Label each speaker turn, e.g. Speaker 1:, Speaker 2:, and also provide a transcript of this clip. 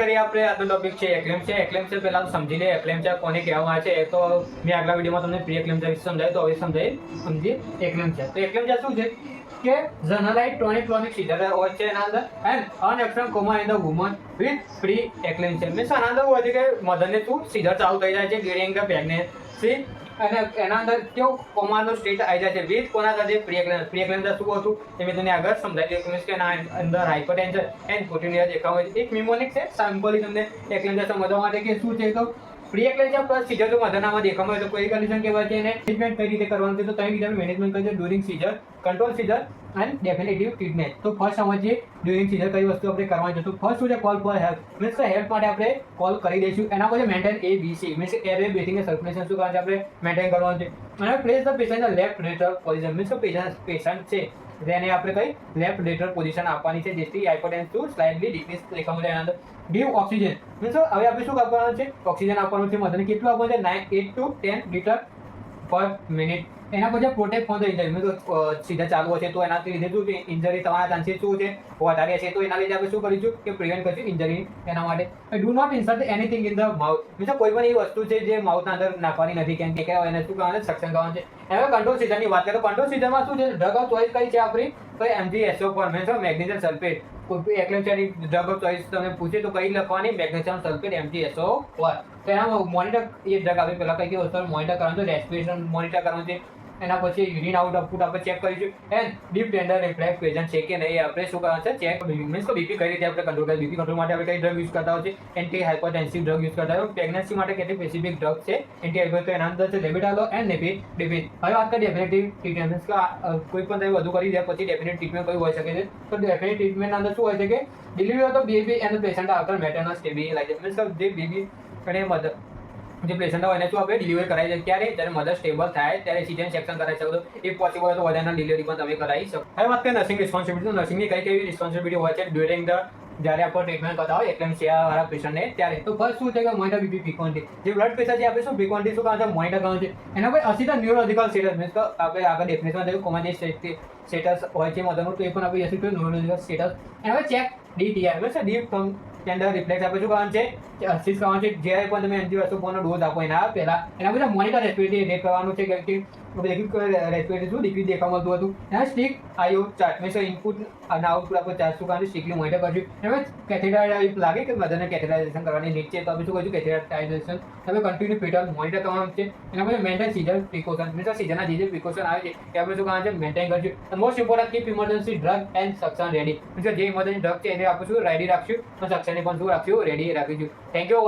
Speaker 1: કરીએ આપણે આજનો ટોપિક છે એક્લેમ્પ્સિયા. એક્લેમ્પ્સિયા પહેલા તો સમજી લે એક્લેમ્પ્સિયા કોને કહેવામાં આવે છે. એ તો મેં આગલા વિડીયોમાં તમને પ્રી એક્લેમ્પ્સિયા વિશે સમજાવ્યું, તો હવે સમજીએ એક્લેમ્પ્સિયા. તો એક્લેમ્પ્સિયા શું છે કે જનરલાઇઝ ટોનિક-ક્લોનિક સીઝર હોય છે એના અંદર એન્ડ અનએક્શન coma in the woman with pre eclampsia. Means આના અંદર હોય છે કે મધરને શું સીઝર ચાલુ થઈ જાય છે ડ્યુરિંગ ધ પ્રેગ્નન્સી, અને એના અંદર કેવું કોમાનો સ્ટેટ આવી જાય છે વિથ કોના સાથે પ્રી એક્લેમ્પ્સિયા. શું હતું એ મેં તમને આગળ સમજાવી દીધું. મીન્સ કે એના અંદર હાઇપરટેન્શન એન્ડ પ્રોટીનિયા દેખાવ હોય છે. એક ન્યુમોનિક છે સિમ્પલી તમને એક્લેમ્પ્સિયા સમજવા માટે કે શું છે. તો પ્રી એક્લેમ્પ્સિયા પ્લસ સીઝર તો મધરનામાં દેખાવ હોય તો કોઈ કન્ડિશન કહેવાય છે. એને ટ્રીટમેન્ટ કઈ રીતે કરવાનું છે, તો ત્રણ રીતે મેનેજમેન્ટ કરી છે: during seizure, control seizure and definitive treatment. તો ફર્સ્ટ સમજીએ ડ્યુરિંગ સીઝર કઈ વસ્તુ આપણે કરવાની છે. તો ફર્સ્ટ શું છે, કોલ ફોર હેલ્પ. મીન્સ કે હેલ્પ માટે આપણે કોલ કરી દઈશું. એના પછી maintain ABC means airway breathing અને સર્ક્યુલેશન શું કરવાનું છે, આપણે મેન્ટેન કરવાનું છે. અને place the patient left lateral position. Means કે પેશન્ટ છે તેને આપણે કઈ લેફ્ટ લેટરલ પોઝિશન આપવાની છે, જેથી હાઇપરટેન્શન સ્લાઇટલી ડિક્રીઝ દેખાવ મળે. એના અંદર ગીવ ઓક્સિજન. મીન્સ હવે આપણે શું કરવાનું છે, ઓક્સિજન આપવાનું છે. મધરને કેટલું આપવાનું છે, 8 to 10 લીટર પર મિનિટ. એના પછી protect from the injury. Means સીધા ચાલુ હશે તો એનાથી લીધે શું છે, ઇન્જરી થવાના ચાન્સીસ શું છે, વધારે હશે. તો એના લીધે આપણે શું કરીશું કે પ્રિવેન્ટ કરીશું ઇન્જરી. એના માટે do not insert anything in the mouth. Means કોઈ પણ એવી વસ્તુ છે જે માઉથના અંદર નાખવાની નથી, કેમ કે એને શું કરવાનું છે, સક્શન કરવાનું છે. હવે કંટ્રોલ સીઝરની વાત કરીએ તો કંટ્રોલ સીઝરમાં શું છે, ડ્રગ ઓફ ચોઇસ કઈ છે આપણી, તો MgSO4 મીન્સ મેગ્નેશિયમ સલ્ફેટ. કોઈ એક્લેમ્પ્સિયાની ડ્રગ ઓફ ચોઇસ તમે પૂછે તો કઈ લખવાની, મેગ્નેશિયમ સલ્ફેટ MgSO4. તો એના મોનિટર એ ડ્રગ આપણે પહેલા કઈ વસ્તુ મોનિટર કરવાનું છે, રેસ્પિરેશન મોનિટર કરવાનું છે. એના પછી યુરિન આઉટપુટ આપણે ચેક કરીશું and deep tender reflex present છે કે નહીં આપણે શું કરવાનું છે, ચેક. મીન્સ કે બીપી કઈ રીતે આપણે કંટ્રોલ કરીએ. બીપી કંટ્રોલ માટે આપણે કઈ ડ્રગ યુઝ કરતા હોય છે, એન્ટી હાઇપરટેન્સિવ ડ્રગ યુઝ કરતા હોય. પ્રેગ્નન્સી માટે કેટલી સ્પેસિફિક ડ્રગ છે એન્ટી હાઇપર, તો એના અંદર છે લેબેટાલો એન્ડ નેફિડિપિન. હવે વાત કરીએ ડેફિનેટિવ ટ્રીટમેન્ટ. મીન્સ કે કોઈ પણ તમે વધુ કરી દે પછી ડેફિનેટ ટ્રીટમેન્ટ કઈ હોઈ શકે છે. તો ડેફિનેટ ટ્રીટમેન્ટ અંદર શું હોય છે કે delivery of the baby and patient after maternal stabilisation. Means કે જે બેબી અને મધર જે પેશન્ટ હોય એને શું આપણે ડિલિવરી કરાવી છે, ત્યારે જ્યારે મધર સ્ટેબલ થાય ત્યારે સીઝન સેક્શન કરાવી શકો. તો ઇફ પોસિબલ હોય તો વધારાના ડિલિવરી પણ તમે કરાવી શકો. હવે વાત કરીએ નર્સિંગ રિસ્પોન્સિબિલિટી. તો નર્સિંગની કઈ કેવી રિસ્પોન્સિબિલિટી હોય છે ડ્યુરિંગ ધ જ્યારે આપણે ટ્રીટમેન્ટ કરતા હોય એક્લેમ્પ્સિયા વાળા પેશન્ટને ત્યારે. તો ફર્સ્ટ શું છે કે મોનિટર બીપી ફ્રીક્વન્સી. જે બ્લડ પ્રેશર છે આપણે શું ફ્રીક્વન્સી શું કરવાનું છે, મોનિટર કરવાનું છે. એના પછી અસીધા ન્યુરોલોજીકલ સ્ટેટસ. મીન્સ કે આપણે આગળ ડેફિનેશનમાં જોયું કોમાની સ્ટેટસ હોય છે મધરનું, તો એ પણ આપણે અસીધું ન્યુરોલોજીકલ સ્ટેટસ. એના પછી check DTR means deep tender reflex આપણે શું કરવાનું છે, અસિસ્ટ કરવાનું છે. જ્યારે પણ તમે MgSO4 નો ડોઝ આપો એના પહેલા. એના પછી મોનિટર રેસ્પિરેટરી રેટ કરવાનું છે કે રેસ્પિરેટરી શું ડિક્રીઝ દેખાવ મળતું હતું. એના stick IO chart means input અને આઉટપુટ આપણે ચાર્ટ શું કરવાનું, સ્ટ્રિક્ટલી મોનિટર કરશું. એના કેથેટરાઇઝ લાગે કે મધરને કેથેટરાઇઝેશન કરવાની નીચે, તો આપણે શું કરીશું, કેથેટરાઇઝેશન. તમે કન્ટિન્યુ ફીટલ મોનિટર કરવાનું છે. એના પછી મેન્ટેન સીઝર પ્રિકોશન. મીન્સ સીઝરના જે પ્રિકોશન આવે છે એ આપણે શું કરવાનું છે, મેન્ટેન કરશું. અને most important keep emergency drug and suction ready. Means જે ઇમરજન્સી ડ્રગ છે એને આપણે શું રેડી રાખશું, અને સક્શનને પણ શું રાખશું, રેડી રાખીશું. Thank you.